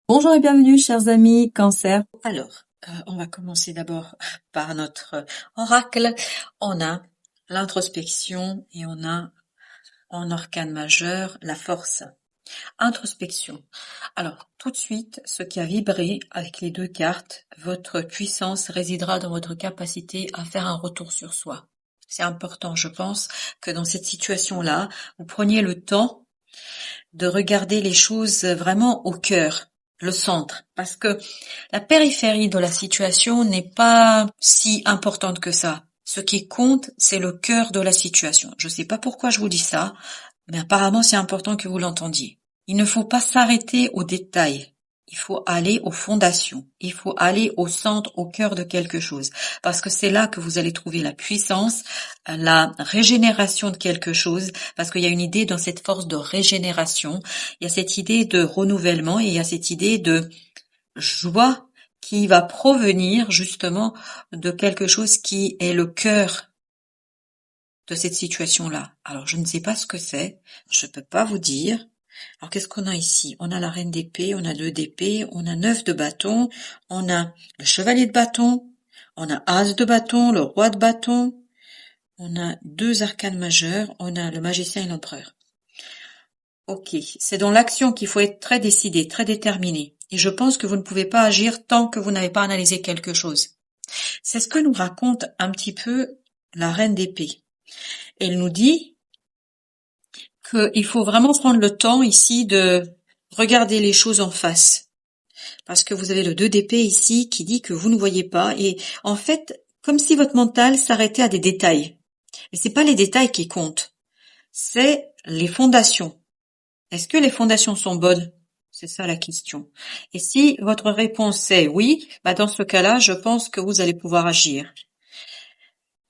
Bonjour et bienvenue, chers amis Cancer. Alors, on va commencer d'abord par notre oracle. On a l'introspection et on a en arcane majeur la force. Introspection. Alors, tout de suite, ce qui a vibré avec les deux cartes, votre puissance résidera dans votre capacité à faire un retour sur soi. C'est important, je pense, que dans cette situation-là, vous preniez le temps de regarder les choses vraiment au cœur, le centre, parce que la périphérie de la situation n'est pas si importante que ça. Ce qui compte, c'est le cœur de la situation. Je ne sais pas pourquoi je vous dis ça, mais apparemment c'est important que vous l'entendiez. Il ne faut pas s'arrêter aux détails. Il faut aller aux fondations. Il faut aller au centre, au cœur de quelque chose. Parce que c'est là que vous allez trouver la puissance, la régénération de quelque chose. Parce qu'il y a une idée dans cette force de régénération. Il y a cette idée de renouvellement et il y a cette idée de joie qui va provenir justement de quelque chose qui est le cœur de cette situation-là. Alors, je ne sais pas ce que c'est. Je ne peux pas vous dire. Alors, qu'est-ce qu'on a ici? On a la reine d'épée, on a 2 d'épée, on a 9 de bâton, on a le chevalier de bâton, on a as de bâton, le roi de bâton, on a 2 arcanes majeurs, on a le magicien et l'empereur. Ok, c'est dans l'action qu'il faut être très décidé, très déterminé. Et je pense que vous ne pouvez pas agir tant que vous n'avez pas analysé quelque chose. C'est ce que nous raconte un petit peu la reine d'épée. Elle nous dit qu'il faut vraiment prendre le temps ici de regarder les choses en face. Parce que vous avez le 2 d'épée ici qui dit que vous ne voyez pas. Et en fait, comme si votre mental s'arrêtait à des détails. Mais c'est pas les détails qui comptent. C'est les fondations. Est-ce que les fondations sont bonnes? C'est ça la question. Et si votre réponse est oui, dans ce cas-là, je pense que vous allez pouvoir agir.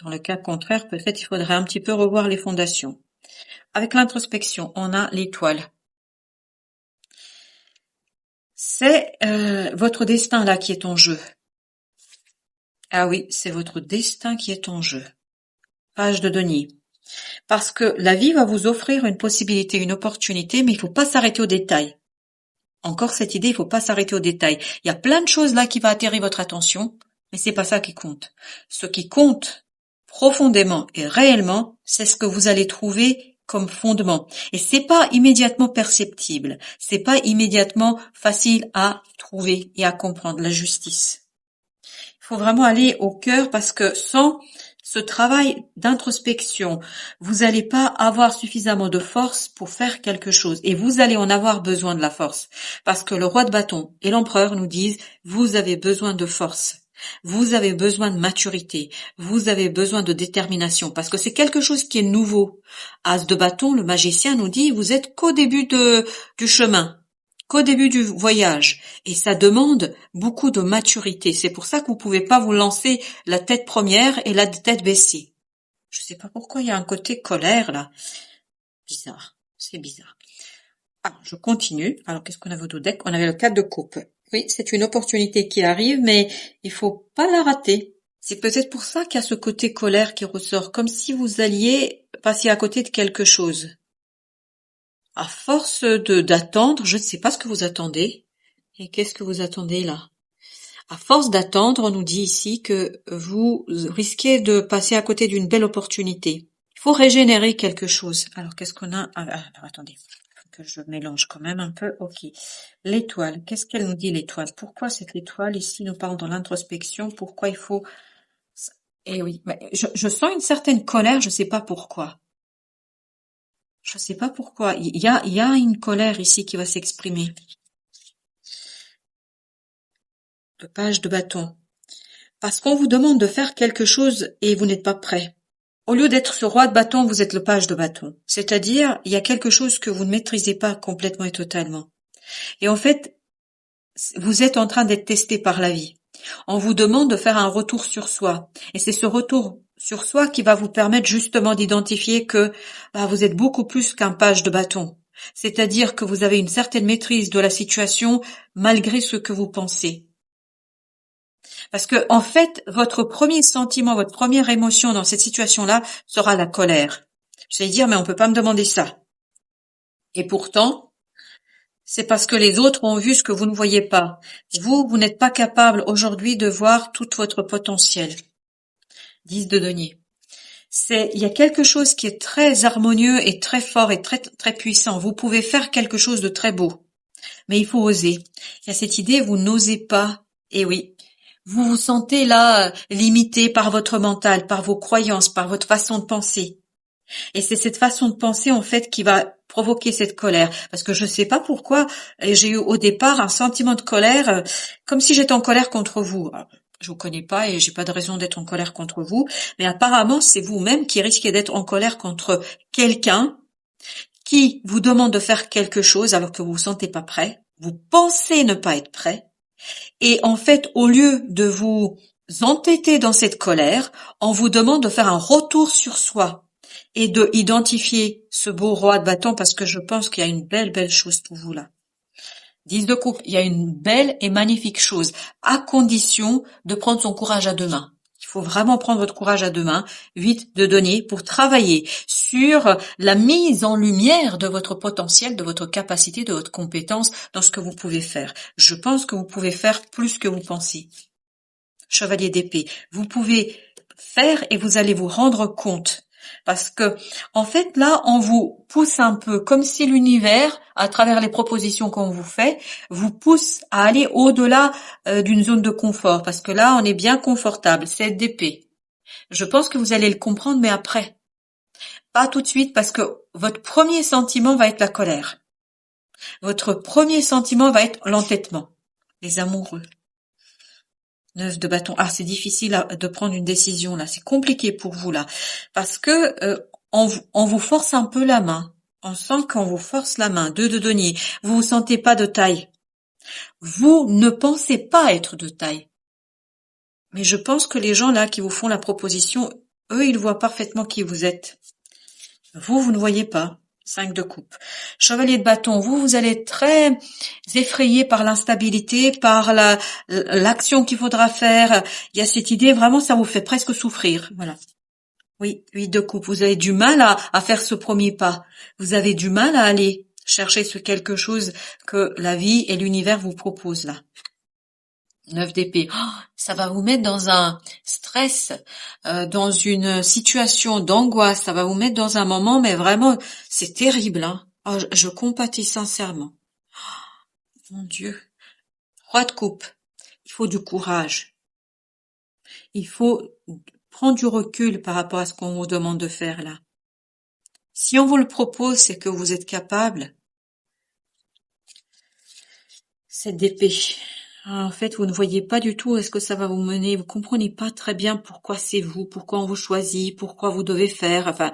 Dans le cas contraire, peut-être il faudrait un petit peu revoir les fondations. Avec l'introspection, on a l'étoile. C'est votre destin là qui est en jeu. Ah oui, c'est votre destin qui est en jeu. Page de denier. Parce que la vie va vous offrir une possibilité, une opportunité, mais il faut pas s'arrêter aux détails. Encore cette idée, il faut pas s'arrêter aux détails. Il y a plein de choses là qui va attirer votre attention, mais c'est pas ça qui compte. Ce qui compte profondément et réellement, c'est ce que vous allez trouver comme fondement. Et c'est pas immédiatement perceptible. C'est pas immédiatement facile à trouver et à comprendre la justice. Il faut vraiment aller au cœur parce que sans ce travail d'introspection, vous n'allez pas avoir suffisamment de force pour faire quelque chose et vous allez en avoir besoin de la force parce que le roi de bâton et l'empereur nous disent vous avez besoin de force. Vous avez besoin de maturité, vous avez besoin de détermination parce que c'est quelque chose qui est nouveau. As de bâton, le magicien nous dit vous êtes qu'au début du chemin, qu'au début du voyage et ça demande beaucoup de maturité. C'est pour ça que vous pouvez pas vous lancer la tête première et la tête baissée. Je sais pas pourquoi il y a un côté colère là. Bizarre, c'est bizarre. Alors, je continue. Alors, qu'est-ce qu'on avait au dos deck? On avait le 4 de coupe. Oui, c'est une opportunité qui arrive, mais il faut pas la rater. C'est peut-être pour ça qu'il y a ce côté colère qui ressort, comme si vous alliez passer à côté de quelque chose. À force d'attendre, je ne sais pas ce que vous attendez. Et qu'est-ce que vous attendez là? À force d'attendre, on nous dit ici que vous risquez de passer à côté d'une belle opportunité. Il faut régénérer quelque chose. Alors, qu'est-ce qu'on a? Alors, attendez. Faut que je mélange quand même un peu. Ok. L'étoile. Qu'est-ce qu'elle nous dit, l'étoile? Pourquoi cette étoile ici nous parle dans l'introspection? Pourquoi il faut... Eh oui, mais je sens une certaine colère, je sais pas pourquoi. Je sais pas pourquoi. Il y a une colère ici qui va s'exprimer. Le page de bâton. Parce qu'on vous demande de faire quelque chose et vous n'êtes pas prêt. Au lieu d'être ce roi de bâton, vous êtes le page de bâton. C'est-à-dire, il y a quelque chose que vous ne maîtrisez pas complètement et totalement. Et en fait, vous êtes en train d'être testé par la vie. On vous demande de faire un retour sur soi. Et c'est ce retour sur soi qui va vous permettre justement d'identifier que vous êtes beaucoup plus qu'un page de bâton. C'est-à-dire que vous avez une certaine maîtrise de la situation malgré ce que vous pensez. Parce que, en fait, votre premier sentiment, votre première émotion dans cette situation-là sera la colère. Vous allez dire, mais on peut pas me demander ça. Et pourtant, c'est parce que les autres ont vu ce que vous ne voyez pas. Vous n'êtes pas capable aujourd'hui de voir tout votre potentiel. 10 de denier. Il y a quelque chose qui est très harmonieux et très fort et très, très puissant. Vous pouvez faire quelque chose de très beau. Mais il faut oser. Il y a cette idée, vous n'osez pas. Et oui. Vous vous sentez là, limité par votre mental, par vos croyances, par votre façon de penser. Et c'est cette façon de penser, en fait, qui va provoquer cette colère. Parce que je ne sais pas pourquoi, j'ai eu au départ un sentiment de colère, comme si j'étais en colère contre vous. Alors, je vous connais pas et j'ai pas de raison d'être en colère contre vous, mais apparemment, c'est vous-même qui risquez d'être en colère contre quelqu'un qui vous demande de faire quelque chose alors que vous vous sentez pas prêt. Vous pensez ne pas être prêt. Et en fait, au lieu de vous entêter dans cette colère, on vous demande de faire un retour sur soi et de identifier ce beau roi de bâton, parce que je pense qu'il y a une belle, belle chose pour vous là. 10 de coupe, il y a une belle et magnifique chose, à condition de prendre son courage à deux mains. Il faut vraiment prendre votre courage à deux mains. 8 de denier pour travailler sur la mise en lumière de votre potentiel, de votre capacité, de votre compétence dans ce que vous pouvez faire. Je pense que vous pouvez faire plus que vous pensez. Chevalier d'épée, vous pouvez faire et vous allez vous rendre compte. Parce que, en fait, là, on vous pousse un peu, comme si l'univers, à travers les propositions qu'on vous fait, vous pousse à aller au-delà d'une zone de confort. Parce que là, on est bien confortable. 7 d'épée. Je pense que vous allez le comprendre, mais après. Pas tout de suite, parce que votre premier sentiment va être la colère. Votre premier sentiment va être l'entêtement. Les amoureux. 9 de bâton. Ah, c'est difficile de prendre une décision là. C'est compliqué pour vous là. Parce que on vous force un peu la main. On sent qu'on vous force la main. 2 de denier. Vous vous sentez pas de taille. Vous ne pensez pas être de taille. Mais je pense que les gens là qui vous font la proposition, eux, ils voient parfaitement qui vous êtes. Vous ne voyez pas. 5 de coupe. Chevalier de bâton, vous allez être très effrayé par l'instabilité, par l'action qu'il faudra faire. Il y a cette idée, vraiment, ça vous fait presque souffrir. Voilà. Oui, 8 de coupe. Vous avez du mal à faire ce premier pas. Vous avez du mal à aller chercher ce quelque chose que la vie et l'univers vous proposent là. 9 d'épée. Oh, ça va vous mettre dans un stress, dans une situation d'angoisse. Ça va vous mettre dans un moment, mais vraiment, c'est terrible. Hein. Oh, je compatis sincèrement. Oh, mon Dieu. Roi de coupe. Il faut du courage. Il faut prendre du recul par rapport à ce qu'on vous demande de faire là. Si on vous le propose, c'est que vous êtes capable. 7 d'épée. En fait, vous ne voyez pas du tout où est-ce que ça va vous mener. Vous comprenez pas très bien pourquoi c'est vous, pourquoi on vous choisit, pourquoi vous devez faire. Enfin,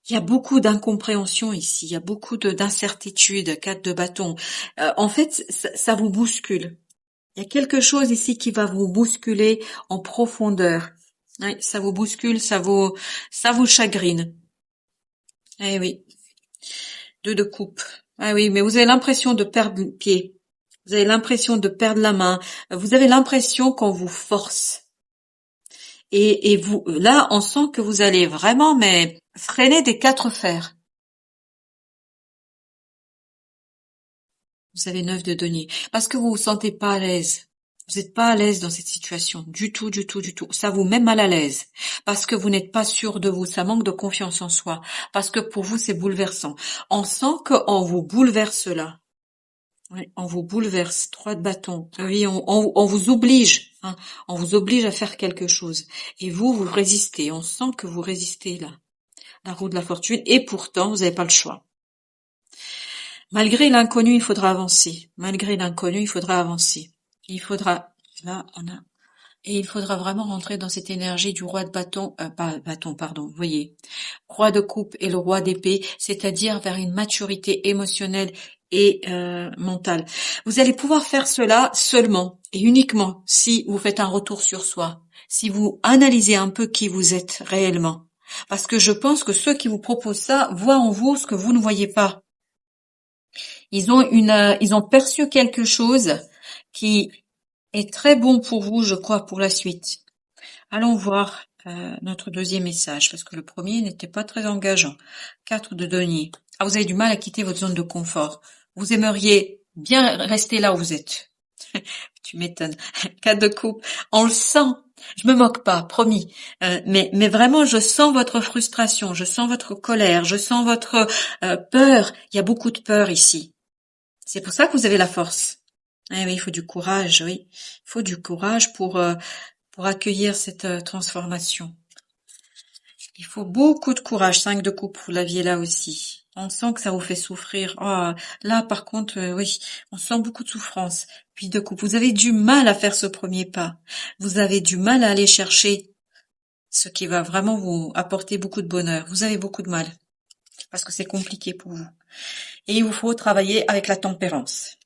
il y a beaucoup d'incompréhension ici. Il y a beaucoup d'incertitudes. 4 de bâton. En fait, ça vous bouscule. Il y a quelque chose ici qui va vous bousculer en profondeur. Oui, ça vous bouscule, ça vous chagrine. Eh oui. 2 de coupe. Ah oui, mais vous avez l'impression de perdre le pied. Vous avez l'impression de perdre la main. Vous avez l'impression qu'on vous force. Et vous, là, on sent que vous allez vraiment, mais freiner des 4 fers. Vous avez 9 de denier. Parce que vous vous sentez pas à l'aise. Vous n'êtes pas à l'aise dans cette situation. Du tout, du tout, du tout. Ça vous met mal à l'aise. Parce que vous n'êtes pas sûr de vous. Ça manque de confiance en soi. Parce que pour vous, c'est bouleversant. On sent qu'on vous bouleverse là. Oui, on vous bouleverse. 3 de bâton. Oui, on vous oblige. Hein. On vous oblige à faire quelque chose. Et vous résistez. On sent que vous résistez là. La roue de la fortune. Et pourtant, vous n'avez pas le choix. Malgré l'inconnu, il faudra avancer. Malgré l'inconnu, il faudra avancer. Il faudra, là, et il faudra vraiment rentrer dans cette énergie du roi de bâton, pas bâton, pardon, vous voyez. Roi de coupe et le roi d'épée, c'est-à-dire vers une maturité émotionnelle et mentale. Vous allez pouvoir faire cela seulement et uniquement si vous faites un retour sur soi, si vous analysez un peu qui vous êtes réellement. Parce que je pense que ceux qui vous proposent ça voient en vous ce que vous ne voyez pas. Ils ont perçu quelque chose qui est très bon pour vous, je crois, pour la suite. Allons voir notre deuxième message, parce que le premier n'était pas très engageant. 4 de denier. Ah, vous avez du mal à quitter votre zone de confort. vous aimeriez bien rester là où vous êtes. Tu m'étonnes. 4 de coupe. On le sent. Je me moque pas, promis. Mais vraiment, je sens votre frustration, je sens votre colère, je sens votre peur. Il y a beaucoup de peur ici. C'est pour ça que vous avez la force. Eh oui, il faut du courage, oui. Il faut du courage pour accueillir cette transformation. Il faut beaucoup de courage. 5 de coupe, vous l'aviez là aussi. On sent que ça vous fait souffrir. Oh, là, par contre, oui, on sent beaucoup de souffrance. Puis de coupe, vous avez du mal à faire ce premier pas. Vous avez du mal à aller chercher ce qui va vraiment vous apporter beaucoup de bonheur. Vous avez beaucoup de mal parce que c'est compliqué pour vous. Et il vous faut travailler avec la tempérance,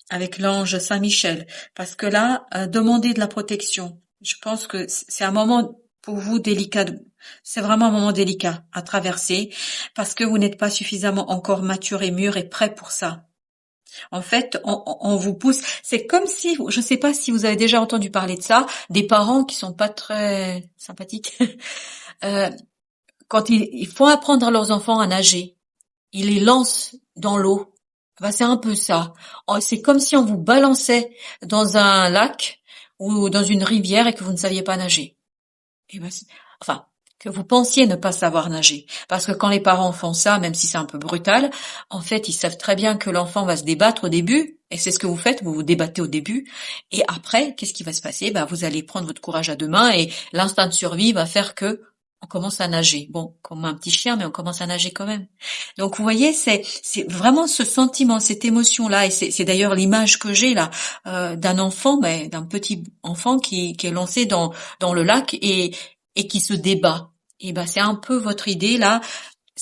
avec l'ange Saint-Michel, parce que là, demander de la protection. Je pense que c'est un moment pour vous délicat. C'est vraiment un moment délicat à traverser parce que vous n'êtes pas suffisamment encore mature et mûr et prêt pour ça. En fait, on vous pousse. C'est comme si, je ne sais pas si vous avez déjà entendu parler de ça, des parents qui sont pas très sympathiques. Quand ils font apprendre à leurs enfants à nager, ils les lancent dans l'eau. Ben, c'est un peu ça. C'est comme si on vous balançait dans un lac ou dans une rivière et que vous ne saviez pas nager. Et ben, enfin, que vous pensiez ne pas savoir nager. Parce que quand les parents font ça, même si c'est un peu brutal, en fait, ils savent très bien que l'enfant va se débattre au début, et c'est ce que vous faites, vous vous débattez au début, et après, qu'est-ce qui va se passer? Ben, vous allez prendre votre courage à deux mains, et l'instinct de survie va faire que on commence à nager. Bon, comme un petit chien, mais on commence à nager quand même. Donc, vous voyez, c'est vraiment ce sentiment, cette émotion-là, et c'est d'ailleurs l'image que j'ai là, d'un enfant, mais d'un petit enfant qui est lancé dans le lac et qui se débat. Et ben c'est un peu votre idée là.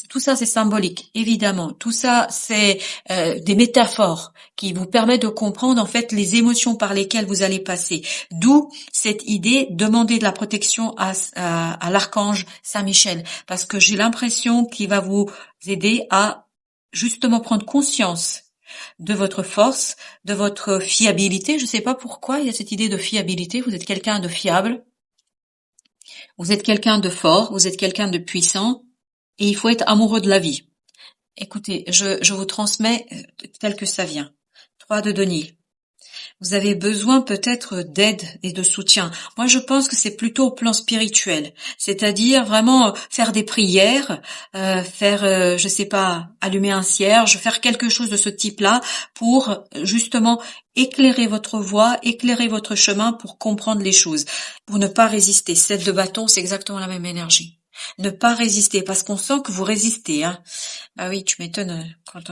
Tout ça c'est symbolique, évidemment. Tout ça c'est des métaphores qui vous permettent de comprendre en fait les émotions par lesquelles vous allez passer. D'où cette idée demander de la protection à l'archange Saint-Michel, parce que j'ai l'impression qu'il va vous aider à justement prendre conscience de votre force, de votre fiabilité. Je ne sais pas pourquoi il y a cette idée de fiabilité. Vous êtes quelqu'un de fiable. Vous êtes quelqu'un de fort, vous êtes quelqu'un de puissant, et il faut être amoureux de la vie. Écoutez, je vous transmets tel que ça vient. 3 de denier. Vous avez besoin peut-être d'aide et de soutien. Moi, je pense que c'est plutôt au plan spirituel, c'est-à-dire vraiment faire des prières, je sais pas, allumer un cierge, faire quelque chose de ce type-là pour justement éclairer votre voie, éclairer votre chemin pour comprendre les choses, pour ne pas résister. 7 de bâton, c'est exactement la même énergie. Ne pas résister, parce qu'on sent que vous résistez. Hein. Ah oui, tu m'étonnes quand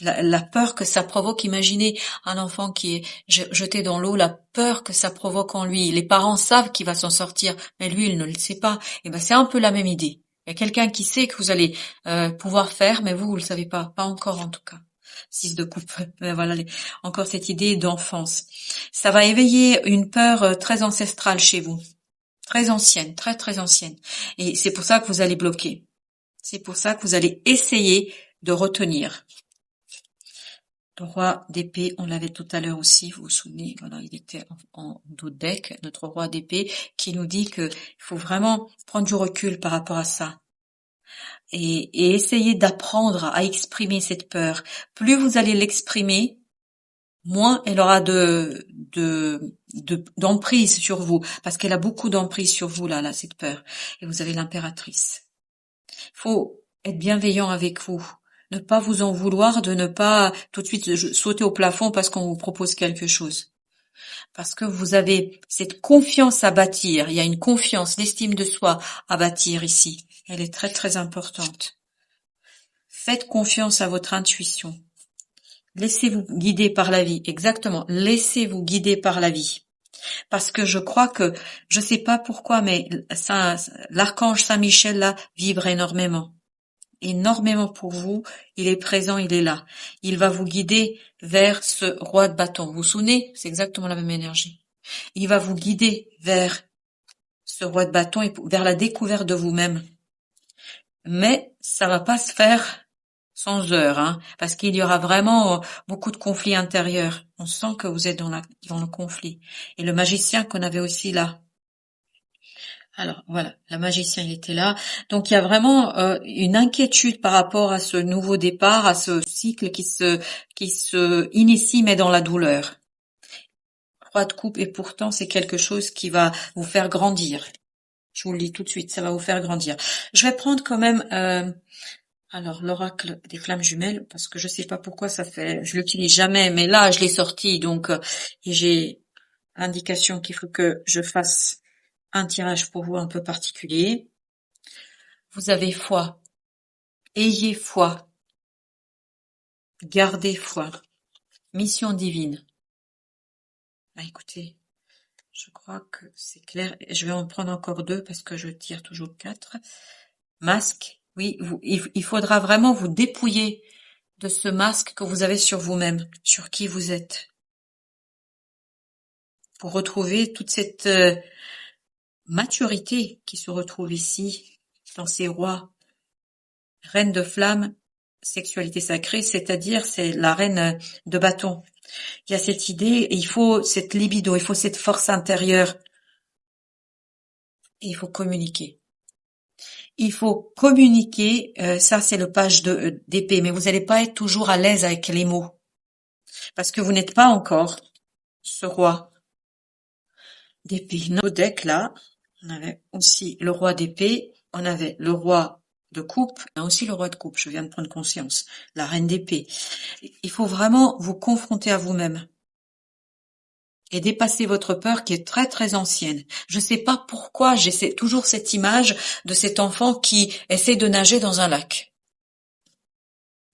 la peur que ça provoque. Imaginez un enfant qui est jeté dans l'eau, la peur que ça provoque en lui. Les parents savent qu'il va s'en sortir, mais lui, il ne le sait pas. Et ben, c'est un peu la même idée. Il y a quelqu'un qui sait que vous allez pouvoir faire, mais vous le savez pas encore en tout cas. 6 de coupe. Mais voilà, encore cette idée d'enfance. Ça va éveiller une peur très ancestrale chez vous. Très ancienne, très très ancienne. Et c'est pour ça que vous allez bloquer. C'est pour ça que vous allez essayer de retenir. Le roi d'épée, on l'avait tout à l'heure aussi, vous vous souvenez, voilà, il était en dos de deck, notre roi d'épée, qui nous dit que il faut vraiment prendre du recul par rapport à ça. Et essayer d'apprendre à exprimer cette peur. Plus vous allez l'exprimer, moins elle aura d'emprise sur vous, parce qu'elle a beaucoup d'emprise sur vous là, cette peur. Et vous avez l'impératrice. Il faut être bienveillant avec vous, ne pas vous en vouloir de ne pas tout de suite sauter au plafond parce qu'on vous propose quelque chose. Parce que vous avez cette confiance à bâtir, il y a une confiance, l'estime de soi à bâtir ici. Elle est très très importante. Faites confiance à votre intuition. Laissez-vous guider par la vie, exactement. Laissez-vous guider par la vie. Parce que je crois que, je sais pas pourquoi, mais l'archange Saint-Michel là vibre énormément. Énormément pour vous. Il est présent, il est là. Il va vous guider vers ce roi de bâton. Vous vous souvenez? C'est exactement la même énergie. Il va vous guider vers ce roi de bâton et vers la découverte de vous-même. Mais ça va pas se faire sans heurts, hein, parce qu'il y aura vraiment beaucoup de conflits intérieurs. On sent que vous êtes dans le conflit. Et le magicien qu'on avait aussi là. Alors voilà, la magicien il était là. Donc il y a vraiment une inquiétude par rapport à ce nouveau départ, à ce cycle qui se initie mais dans la douleur. Roi de coupe et pourtant c'est quelque chose qui va vous faire grandir. Je vous le dis tout de suite, ça va vous faire grandir. Je vais prendre quand même alors l'oracle des flammes jumelles parce que je sais pas pourquoi je l'utilise jamais, mais là je l'ai sorti donc et j'ai indication qu'il faut que je fasse un tirage pour vous un peu particulier. Vous avez foi. Ayez foi. Gardez foi. Mission divine. Bah écoutez, je crois que c'est clair. Je vais en prendre encore 2 parce que je tire toujours 4. Masque. Oui, il faudra vraiment vous dépouiller de ce masque que vous avez sur vous-même, sur qui vous êtes. Pour retrouver toute cette maturité qui se retrouve ici, dans ces rois. Reine de flamme, sexualité sacrée, c'est-à-dire c'est la reine de bâton. Il y a cette idée, il faut cette libido, il faut cette force intérieure. Et il faut communiquer. Il faut communiquer, ça c'est le page d'épée, mais vous n'allez pas être toujours à l'aise avec les mots. Parce que vous n'êtes pas encore ce roi d'épée. Nos decks là, on avait aussi le roi d'épée, on avait le roi de coupe, on a aussi le roi de coupe, je viens de prendre conscience, la reine d'épée. Il faut vraiment vous confronter à vous-même et dépasser votre peur qui est très très ancienne. Je ne sais pas pourquoi j'ai toujours cette image de cet enfant qui essaie de nager dans un lac.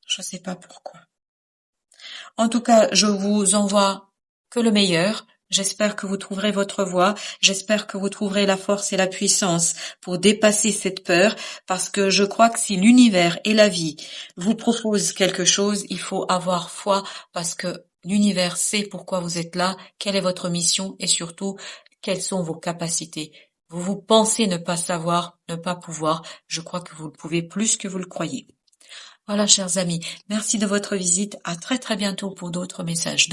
Je ne sais pas pourquoi. En tout cas, je vous envoie que le meilleur. J'espère que vous trouverez votre voie. J'espère que vous trouverez la force et la puissance pour dépasser cette peur, parce que je crois que si l'univers et la vie vous proposent quelque chose, il faut avoir foi, parce que l'univers sait pourquoi vous êtes là, quelle est votre mission et surtout, quelles sont vos capacités. Vous pensez ne pas savoir, ne pas pouvoir. Je crois que vous le pouvez plus que vous le croyez. Voilà, chers amis, merci de votre visite. À très très bientôt pour d'autres messages.